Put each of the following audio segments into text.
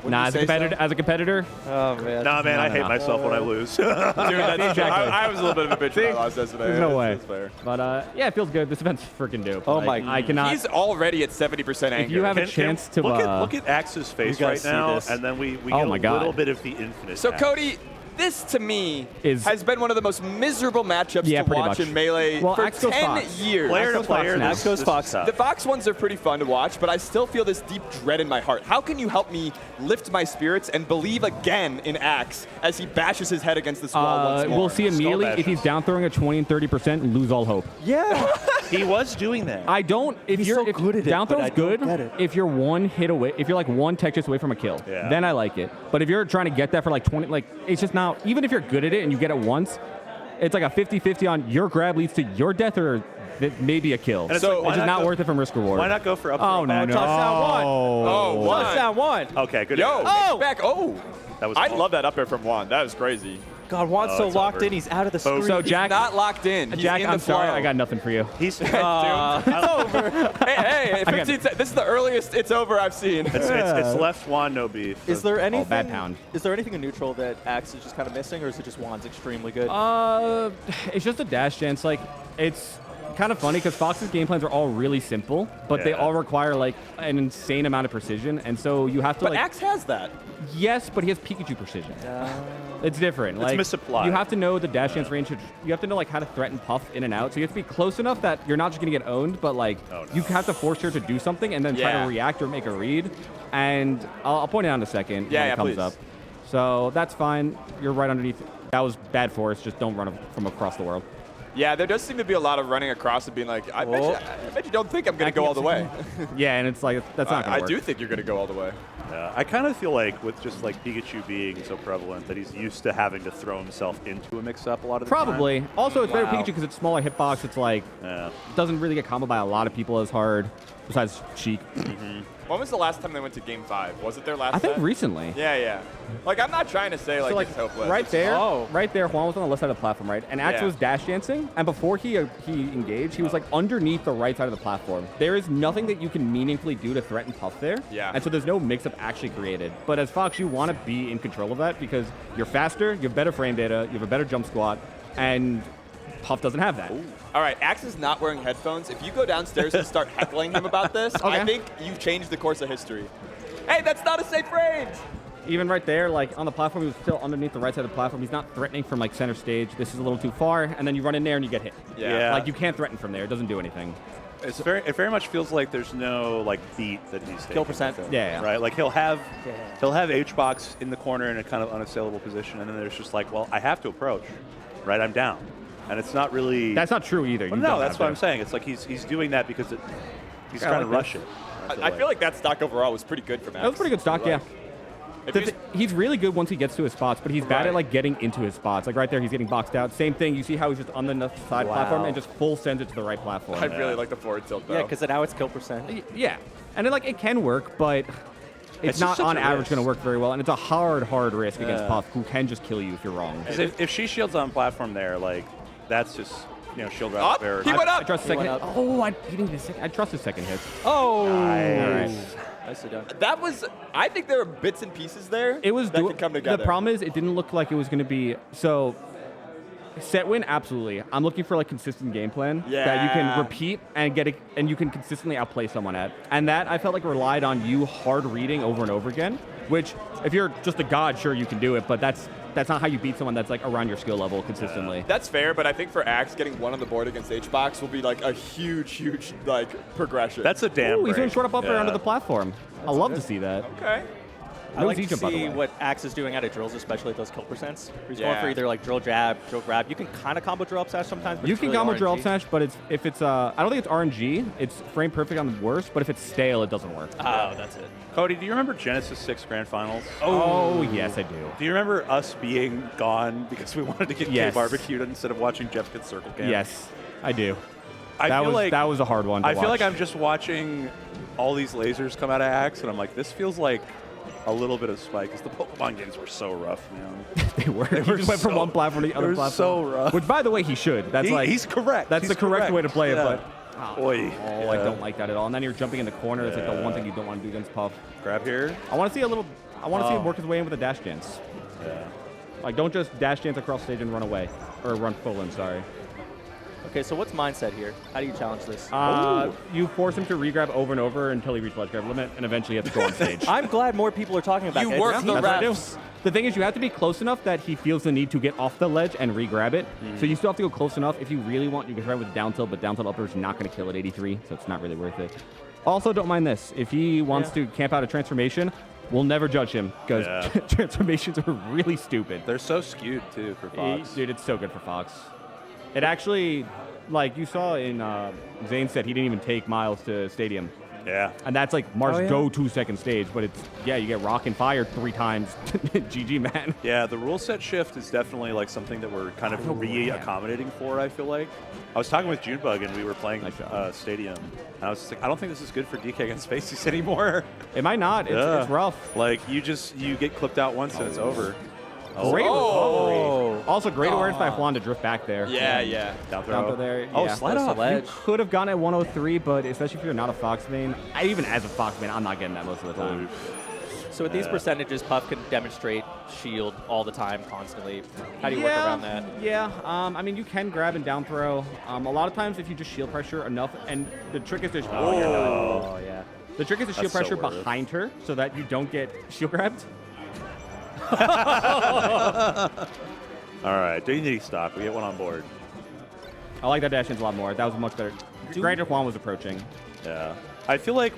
Nah, as a competitor. Oh man. Nah, man, I hate myself when I lose. Dude, I was a little bit of a bitch when I lost yesterday. There's no way. That's fair. But yeah, it feels good. This event's freaking dope. Oh like, my. I cannot. He's already at 70% anger. If you have a chance to look at Axe's face right now, and then we get a little bit of the infinite. So Cody, this to me has been one of the most miserable matchups to watch in Melee for 10 years. Player to player, Axe goes Fox. The Fox ones are pretty fun to watch, but I still feel this deep dread in my heart. How can you help me lift my spirits and believe again in Axe as he bashes his head against this wall once more? We'll see immediately if he's down throwing at 20 and 30%, lose all hope. Yeah. He was doing that. I don't. If He's you're so good at it, down but throw's I don't get good, it. if you're one hit away, if you're like one tech chase away from a kill, then I like it. But if you're trying to get that for like 20, like it's just not. Even if you're good at it and you get it once, it's like a 50-50 on your grab leads to your death or maybe a kill. And So it's just not worth it from risk reward. Why not go for up? Oh no! Touchdown one. Oh, one. Touchdown one. Okay, good. Yo, Oh! back. Oh. That was I cool. love that up air from Juan. That was crazy. God, Juan's so it's locked over. in, he's out of the screen. So Jack, He's not locked in. He's Jack, in I'm the flow. sorry, I got nothing for you. He's It's over. Hey, 15 this is the earliest it's over I've seen. it's left Juan no beef. Is there anything? bad pound. Is there anything in neutral that Axe is just kind of missing, or is it just Juan's extremely good? It's just a dash dance. Like it's kind of funny because Fox's game plans are all really simple, but they all require like an insane amount of precision, and so you have to But like. Axe has that. Yes, but he has Pikachu precision. It's different. It's Like misapplied. you have to know the dash dance range. You have to know like how to threaten Puff in and out. So you have to be close enough that you're not just gonna get owned, but like you have to force her to do something and then try to react or make a read. And I'll point it out in a second when it comes up. So that's fine. You're right underneath. That was bad force. Just don't run from across the world. Yeah, there does seem to be a lot of running across and being like, I bet you don't think I'm going to go all the way. Yeah, and it's like, that's not going to work. I do think you're going to go all the way. Yeah, I kind of feel like with just like Pikachu being so prevalent that he's used to having to throw himself into a mix-up a lot of the time. Probably. Also, it's better Pikachu because it's smaller hitbox. It's like, doesn't really get comboed by a lot of people as hard, besides Sheik. When was the last time they went to Game 5? Was it their last I think event? recently. Yeah. Like, I'm not trying to say, like, So, it's hopeless. right there, Juan was on the left side of the platform, right? And Axe was dash dancing, and before he engaged, he was like underneath the right side of the platform. There is nothing that you can meaningfully do to threaten Puff there. Yeah. And so there's no mix-up actually created. But as Fox, you want to be in control of that because you're faster, you have better frame data, you have a better jump squat, and Puff doesn't have that. Ooh. All right, Axe is not wearing headphones. If you go downstairs and start heckling him about this, I think you've changed the course of history. Hey, that's not a safe range! Even right there, like on the platform, he was still underneath the right side of the platform. He's not threatening from like center stage. This is a little too far, and then you run in there and you get hit. Yeah. Like you can't threaten from there. It doesn't do anything. It very much feels like there's no like beat that he's taking. Kill percent. Yeah. Right. Like he'll have H-box in the corner in a kind of unassailable position, and then there's just like, well, I have to approach. Right. I'm down, and it's not really. That's not true either. Well, no, that's what I'm saying. It's like he's doing that because he's trying to rush it. I feel like that stock overall was pretty good for Max. That was pretty good stock, yeah. He's really good once he gets to his spots, but he's bad at like getting into his spots. Like right there, he's getting boxed out. Same thing. You see how he's just on the left side platform and just full sends it to the right platform. I really like the forward tilt though. Yeah, because now it's kill percent. Yeah, and it can work, but it's not just on such a average risk. going to work very well. And it's a hard risk against Puff, who can just kill you if you're wrong. If she shields on platform there, like that's just shield wrap there. He went up. I trust second hit. up. Oh, I trust his second hit. Oh! Nice. Nicely done. That was. I think there were bits and pieces there. It was that could come together. The problem is it didn't look like it was going to be so. Set win, absolutely. I'm looking for like consistent game plan that you can repeat and get it, and you can consistently outplay someone at. And that I felt like relied on you hard reading over and over again. Which, if you're just a god, sure you can do it, but that's not how you beat someone that's like around your skill level consistently. That's fair, but I think for Axe, getting one on the board against H-box will be like a huge like progression. That's a damn. Ooh, he's doing short up yeah. under the platform. I love to see that. Okay. I like to Z-jump, by the see way. what Axe is doing out of drills, especially at those kill percents. He's going Yeah. for either like drill jab, drill grab. You can kind of combo drill up sash sometimes, but You it's can really combo drill up RNG. smash, but if it's I don't think it's RNG. It's frame perfect on the worst, but if it's stale, it doesn't work. Oh, that's it. Cody, do you remember Genesis 6 Grand Finals? Oh yes, I do. Do you remember us being gone because we wanted to get Yes. barbecued instead of watching Jeff get circle camp? Yes, I do. I feel like that was a hard one to I feel watch. like I'm just watching all these lasers come out of Axe, and I'm like, this feels like a little bit of spike, because the Pokemon games were so rough, man. They were. He just went from one platform to the other They're platform. so rough. Which, by the way, he should. That's He's correct. That's He's the correct way to play yeah. it, but Oy. I don't like that at all. And then you're jumping in the corner. That's like the one thing you don't want to do against Puff. Grab here. I want to see a little I want to see him work his way in with a dash dance. Yeah. Like, don't just dash dance across stage and run away. Or run full in, sorry. Okay, so what's mindset here? How do you challenge this? You force him to regrab over and over until he reaches ledge grab limit, and eventually you have to go on stage. I'm glad more people are talking about You it. work It's- the That's what I do. refs. The thing is, you have to be close enough that he feels the need to get off the ledge and re-grab it. So you still have to go close enough. If you really want, you can try with down tilt, but down tilt upper is not going to kill at 83, so it's not really worth it. Also, don't mind this. If he wants to camp out a transformation, we'll never judge him, because transformations are really stupid. They're so skewed, too, for Fox. Dude, it's so good for Fox. It actually, like you saw in Zane said, he didn't even take Miles to Stadium. Yeah. And that's like Mar's go-to second stage, but it's, you get rock and fire 3 times. GG, man. Yeah, the rule set shift is definitely like something that we're kind of re-accommodating for, I feel like. I was talking with Junebug, and we were playing Stadium, and I was just like, I don't think this is good for DK against Faces anymore. It might not. It's rough. Like, you get clipped out once and it's over. Great recovery. Also, great awareness by Juan to drift back there. Yeah. Down throw. Down throw there. Oh, yeah. slide off. ledge. Could have gone at 103, but especially if you're not a Fox main, even as a Fox main, I'm not getting that most of the time. So with these percentages, Puff can demonstrate shield all the time, constantly. How do you work around that? Yeah, I mean, you can grab and down throw. A lot of times, if you just shield pressure enough, and the trick is to you're done. Oh, yeah. The trick is to shield so pressure worth it. behind her so that you don't get shield grabbed. All right, Dignity stock. We get one on board. I like that dash ins a lot more. That was much better. Granted, Juan was approaching. Yeah. I feel like,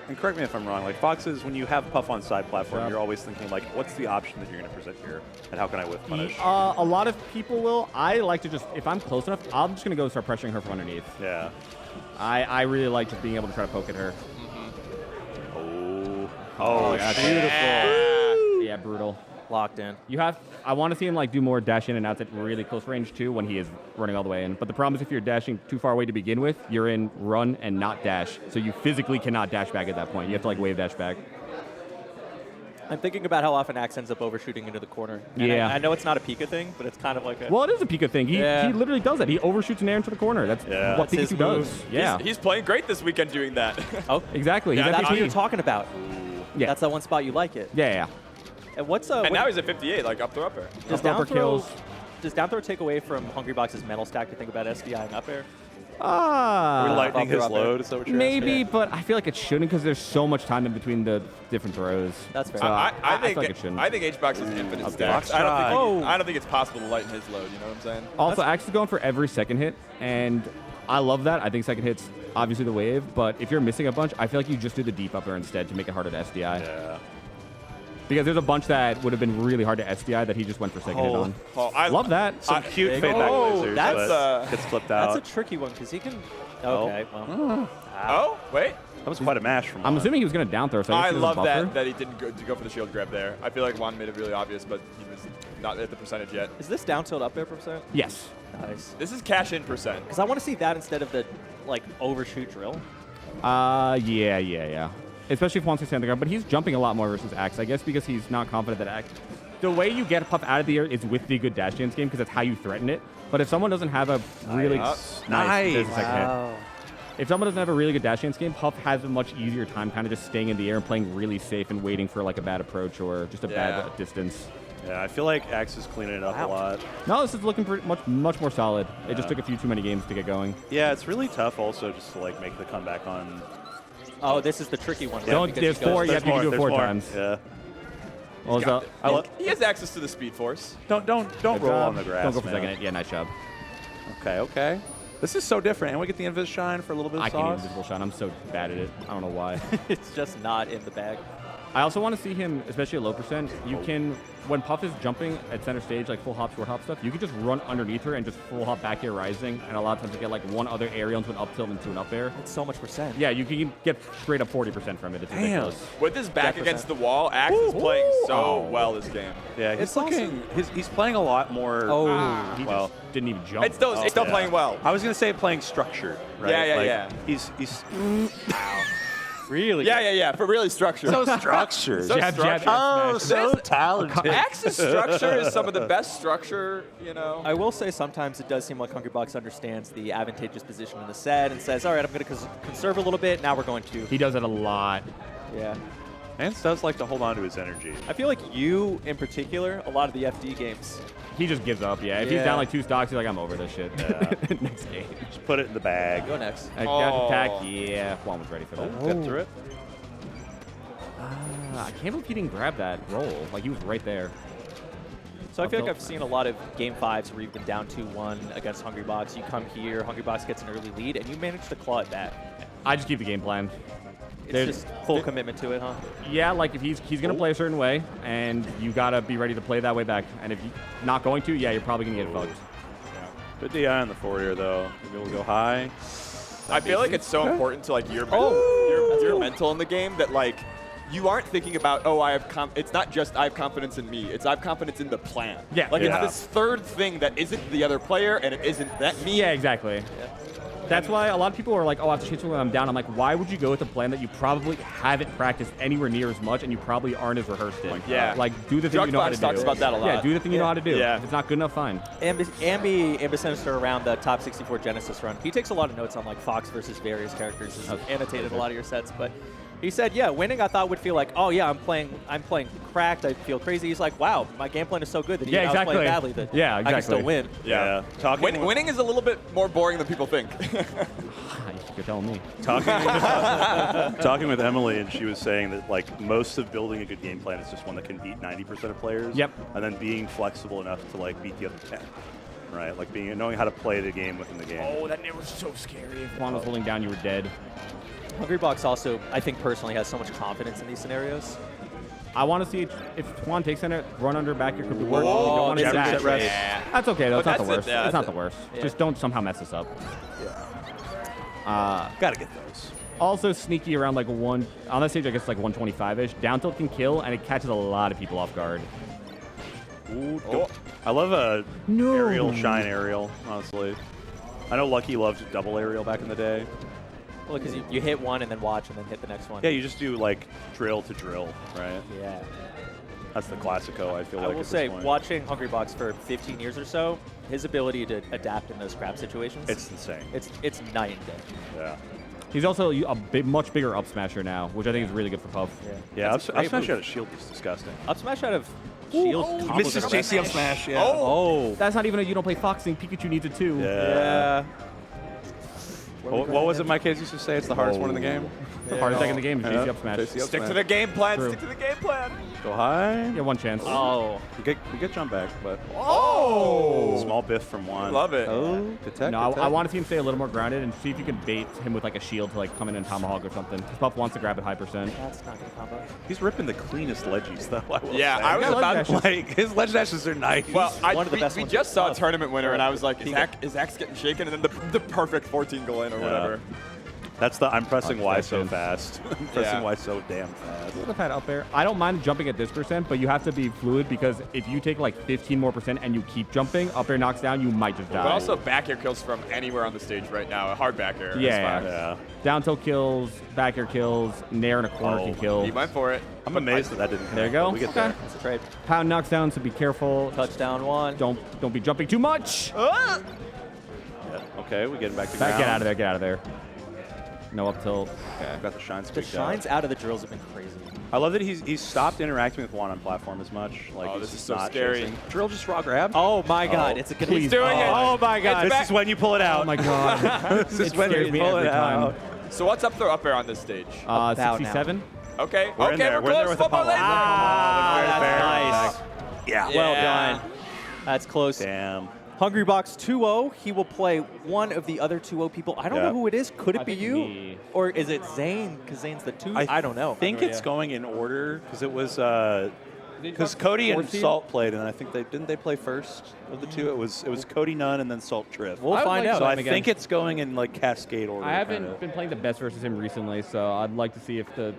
and correct me if I'm wrong, like Foxes, when you have Puff on side platform, you're always thinking, like, what's the option that you're going to present here, and how can I whiff punish? A lot of people will. I like to just, if I'm close enough, I'm just going to go start pressuring her from underneath. Yeah. I really like just being able to try to poke at her. Oh, yeah, Beautiful. Yeah, brutal. Locked in. I want to see him like do more dash in and outs at really close range too when he is running all the way in. But the problem is if you're dashing too far away to begin with, you're in run and not dash. So you physically cannot dash back at that point. You have to like wave dash back. I'm thinking about how often Axe ends up overshooting into the corner. And Yeah. I know it's not a Pika thing, but it's kind of like a... Well, it is a Pika thing. He Yeah. literally does that. He overshoots an air into the corner. That's what That's his Pikachu does. move. Yeah, He's playing great this weekend doing that. Oh, exactly. Yeah, He's that's what MVP. you're talking about. Yeah. That's that one spot you like it. Yeah. And what's and now he's at 58, like up throw upper. does up throw down throw kills. Does down throw take away from Hungrybox's mental stack to think about SDI and up air? Are we lightening up there, his up there. load? Is that what you're Maybe, asking? but I feel like it shouldn't because there's so much time in between the different throws. That's fair. So I feel think like it shouldn't. HBox is infinite Okay. stacks. Fox tried. I don't think it's possible to lighten his load. You know what I'm saying? Also, Axe is going for every second hit, and I love that. I think second hit's obviously the wave, but if you're missing a bunch, I feel like you just do the deep upper instead to make it harder to SDI. Yeah. Because there's a bunch that would have been really hard to SDI that he just went for second hit on. I Love that. Some cute big- fade back Oh, lasers, that's, but gets flipped out. That's a tricky one because he can... Okay, well. Oh, wait. That was quite a mash from I'm Juan. assuming he was going to down throw, so I I guess he was a love buffer. that he didn't go for the shield grab there. I feel like Juan made it really obvious, but he was not at the percentage yet. Is this down tilt up there percent? Yes. Nice. This is cash in percent. Because I want to see that instead of the, like, overshoot drill. Yeah. Especially if Juan's standing on the ground, but he's jumping a lot more versus Axe, I guess because he's not confident that Axe... The way you get Puff out of the air is with the good dash dance game because that's how you threaten it. But if someone doesn't have a really... Nice. There's a second hit. Wow. If someone doesn't have a really good dash dance game, Puff has a much easier time kind of just staying in the air and playing really safe and waiting for like a bad approach or just a bad distance. Yeah, I feel like Axe is cleaning it up a lot. No, this is looking much more solid. It just took a few too many games to get going. Yeah, it's really tough also just to like make the comeback on. Oh, this is the tricky one. Right? Don't- Because there's he goes- four, you have to do it There's 4 more. times. Yeah. Well, so, He has access to the Speed Force. Don't roll on the grass. Don't go for man. second hit. Yeah, nice job. Okay. This is so different, and we get the Invis shine for a little bit of I can't sauce. use Invisible Shot. I'm so bad at it. I don't know why. It's just not in the bag. I also want to see him, especially at low percent, you can, when Puff is jumping at center stage, like full hop, short hop stuff, you can just run underneath her and just full hop back air rising, and a lot of times you get like one other aerial into an up tilt into an up air. It's so much percent. Yeah, you can get straight up 40% from it. It's ridiculous. With his back Definitely. against the wall, Axe is playing so well this game. Yeah, he's It's also- looking. He's playing a lot more. He well, just didn't even jump. It's still yeah. playing well. I was gonna say playing structured. Right? Yeah, like, yeah. He's Really? Yeah. For really structure. so structured. So Jab, jab, structured. Oh, smash. so talented. Axe's structure is some of the best structure, you know. I will say sometimes it does seem like Hungrybox understands the advantageous position in the set and says, all right, I'm going to conserve a little bit. Now we're going to. He does it a lot. Yeah. Nance does like to hold on to his energy. I feel like you, in particular, a lot of the FD games. He just gives up, yeah. If he's down like 2 stocks, he's like, I'm over this shit. Yeah. Next game. Just put it in the bag. Go next. Attack, yeah. Juan was ready for that. Get through it. I can't believe he didn't grab that roll. Like, he was right there. So I feel like I've seen a lot of Game 5s where you've been down 2-1 against Hungrybox. You come here, Hungrybox gets an early lead, and you manage to claw it back. I just keep the game plan. It's just full commitment to it, huh? Yeah, like if he's going to play a certain way, and you got to be ready to play that way back. And if you're not going to, yeah, you're probably going to get fucked. Good DI on the forward air, though. Maybe we'll go high. I feel like it's so important to like your mental in the game that like you aren't thinking about it's not just I have confidence in me. It's I have confidence in the plan. Yeah. Like Yeah. it's this third thing that isn't the other player and it isn't that me. Yeah, exactly. Yeah. That's why a lot of people are like, oh, I have to change when I'm down. I'm like, why would you go with a plan that you probably haven't practiced anywhere near as much and you probably aren't as rehearsed in? Yeah. Like, do the thing you know how to Jugbox do. talks about that a lot. Yeah, do the thing you know how to do. Yeah. If it's not good enough, fine. Ambisinister around the top 64 Genesis run. He takes a lot of notes on like Fox versus various characters. He's annotated a lot of your sets, but he said, yeah, winning I thought would feel like, oh yeah, I'm playing cracked. I feel crazy. He's like, wow, my game plan is so good that even I was playing badly that Yeah, I can still exactly. win. Yeah. Winning is a little bit more boring than people think. You're telling me. Talking with Emily, and she was saying that like most of building a good game plan is just one that can beat 90% of players. Yep. And then being flexible enough to like beat the other 10. Right? Like knowing how to play the game within the game. Oh, that was so scary. If Juan was holding down, you were dead. Hungrybox also, I think personally, has so much confidence in these scenarios. I want to see if Juan takes in it, run under back here could be worse. Whoa, You don't want to this do is that. it, right? Yeah. That's okay, though. It's not the that's it, worst. yeah, It's not that's the worst. Yeah. Just don't somehow mess this up. Gotta get those. Also sneaky around like on that stage, I guess like 125-ish. Down tilt can kill, and it catches a lot of people off guard. Ooh, I love a aerial, shine aerial, honestly. I know Lucky loved double aerial back in the day. Well, because you hit one and then watch and then hit the next one. Yeah, you just do like drill to drill, right? Yeah. That's the classico, I feel I like. will at this say, point. watching Hungrybox for 15 years or so, his ability to adapt in those scrap situations, It's insane. it's night and day. Yeah. He's also a much bigger up smasher now, which I think is really good for Puff. Yeah, That's a up great smash move. out of shield is disgusting. Up smash out of shield. combos Misses are JC up best. smash, yeah. Oh. That's not even a you don't play Foxing. Pikachu needs it too. Yeah. What was it Mike Hayes used to say? It's the hardest one in the game? The hardest deck in the game is JC up smash. JC up Stick to smash. the game plan. True. Stick to the game plan. Go high. Yeah, one chance. Oh. We get jump back, but Oh! small biff from one. Love it. Oh, detect. No, I want to see him stay a little more grounded and see if you can bait him with like a shield to like come in and tomahawk or something. 'Cause Puff wants to grab it high percent. That's not good combo. He's ripping the cleanest ledgies, though. I will Yeah, say. I was Yeah, about ledge to. like his ledge dashes are nice. Well, One of the best we ones just with saw a Puff. tournament winner, and I was like, is Axe getting shaken? And then the perfect 14 go in or whatever. That's the I'm pressing Y so Obsession. fast. I'm pressing Yeah. Y so damn fast. Would have had up there. I don't mind jumping at this percent, but you have to be fluid because if you take like 15 more percent and you keep jumping, up air knocks down, you might just die. But also back air kills from anywhere on the stage right now. A hard back air. is Yeah. fine. Yeah. Down tilt kills, back air kills, nair in a corner can kill. He went for it. I'm amazed that didn't. There you connect, go. but We get Okay. there. That's a trade. Pound knocks down, so be careful. Touchdown one. Don't be jumping too much. Yeah. Okay, we get back to ground. Get out of there. Get out of there. No up tilt. Okay. Got the shine The squeaked shines out. out of the drills have been crazy. I love that he's stopped interacting with Juan on platform as much. Like Oh, he's this just is so not scary. chasing. Drill just raw grab. Oh my God! It's a good. He's doing it. Oh my God. It's This back. is when you pull it out. Oh my God. This is It when scares you me pull every it time. out. So what's up throw up air on this stage? About now. 67. Okay. We're in okay, there. we're We're in there close. with the One more pummel. lane. Ah, that's nice. Yeah. Well Yeah. done. That's close. Damn. Hungrybox 2-0. He will play one of the other 2-0 people. I don't Yeah. know who it is. Could it I be think you? me. Or is it Zane? Because Zane's the 2. I don't know. I think it's going in order because it was because Cody and Salt played, and I think didn't they play first of the two? It was Cody Nunn and then Salt Triff. We'll I would find like out. So I again. think it's going in like cascade order. I haven't kinda. been playing the best versus him recently, so I'd like to see if the